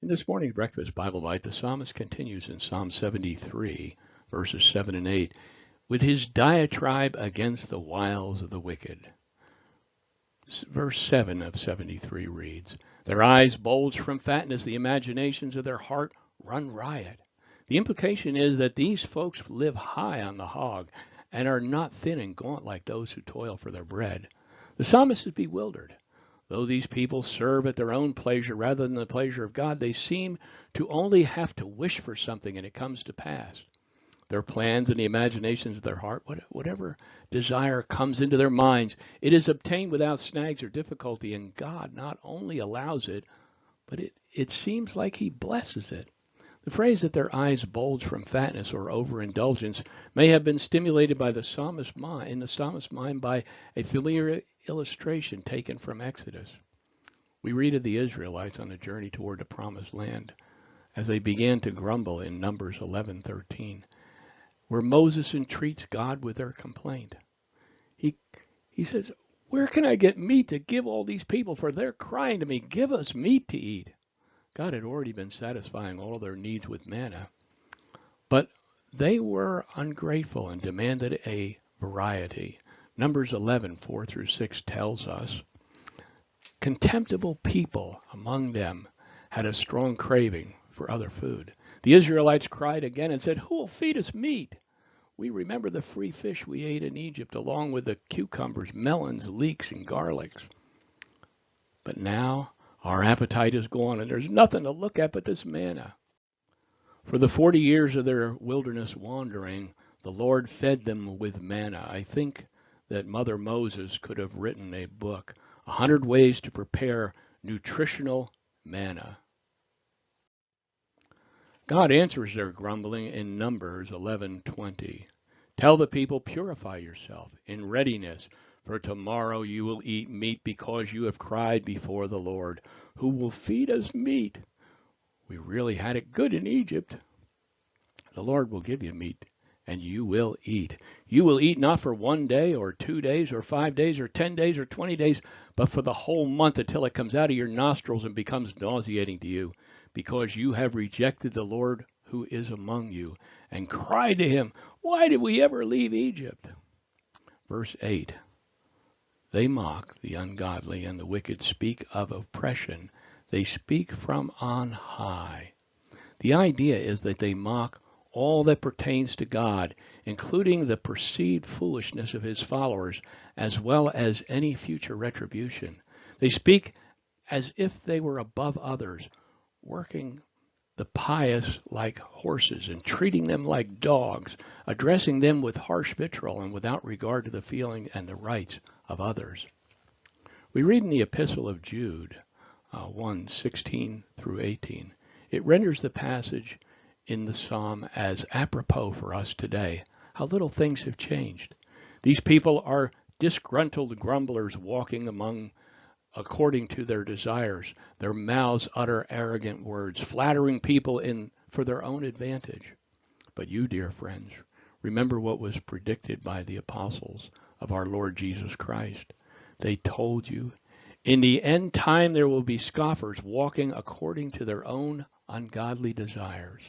In this morning's breakfast Bible bite, the psalmist continues in Psalm 73, verses 7 and 8, with his diatribe against the wiles of the wicked. Verse 7 of 73 reads, "Their eyes bulge from fatness, the imaginations of their heart run riot." The implication is that these folks live high on the hog and are not thin and gaunt like those who toil for their bread. The psalmist is bewildered. Though these people serve at their own pleasure rather than the pleasure of God, they seem to only have to wish for something and it comes to pass. Their plans and the imaginations of their heart, whatever desire comes into their minds, it is obtained without snags or difficulty, and God not only allows it, but it seems like he blesses it. The phrase that their eyes bulge from fatness or overindulgence may have been stimulated by the psalmist's mind by a familiar illustration taken from Exodus. We read of the Israelites on a journey toward the promised land as they began to grumble in Numbers 11:13, where Moses entreats God with their complaint. He says, "Where can I get meat to give all these people? For they're crying to me, 'Give us meat to eat.'" God had already been satisfying all their needs with manna. But they were ungrateful and demanded a variety. Numbers 11:4 through 6 tells us, "Contemptible people among them had a strong craving for other food. The Israelites cried again and said, 'Who will feed us meat? We remember the free fish we ate in Egypt, along with the cucumbers, melons, leeks, and garlics. But now our appetite is gone, and there's nothing to look at but this manna.' For the 40 years of their wilderness wandering, the Lord fed them with manna." I think that Mother Moses could have written a book, 100 Ways to Prepare Nutritional Manna. God answers their grumbling in Numbers 11:20. "Tell the people, purify yourself in readiness, for tomorrow you will eat meat because you have cried before the Lord. Who will feed us meat? We really had it good in Egypt." The Lord will give you meat, and you will eat. You will eat not for 1 day or 2 days or 5 days or 10 days or 20 days, but for the whole month until it comes out of your nostrils and becomes nauseating to you, because you have rejected the Lord who is among you and cried to him, "Why did we ever leave Egypt?" Verse 8. They mock the ungodly, and the wicked speak of oppression. They speak from on high. The idea is that they mock all that pertains to God, including the perceived foolishness of his followers, as well as any future retribution. They speak as if they were above others, working the pious like horses and treating them like dogs, addressing them with harsh vitriol and without regard to the feeling and the rights of others. We read in the Epistle of Jude 1:16 through 18. It renders the passage in the psalm as apropos for us today. How little things have changed. These people are disgruntled grumblers walking among according to their desires. Their mouths utter arrogant words, flattering people for their own advantage. But you, dear friends, remember what was predicted by the apostles of our Lord Jesus Christ. They told you, in the end time there will be scoffers walking according to their own ungodly desires.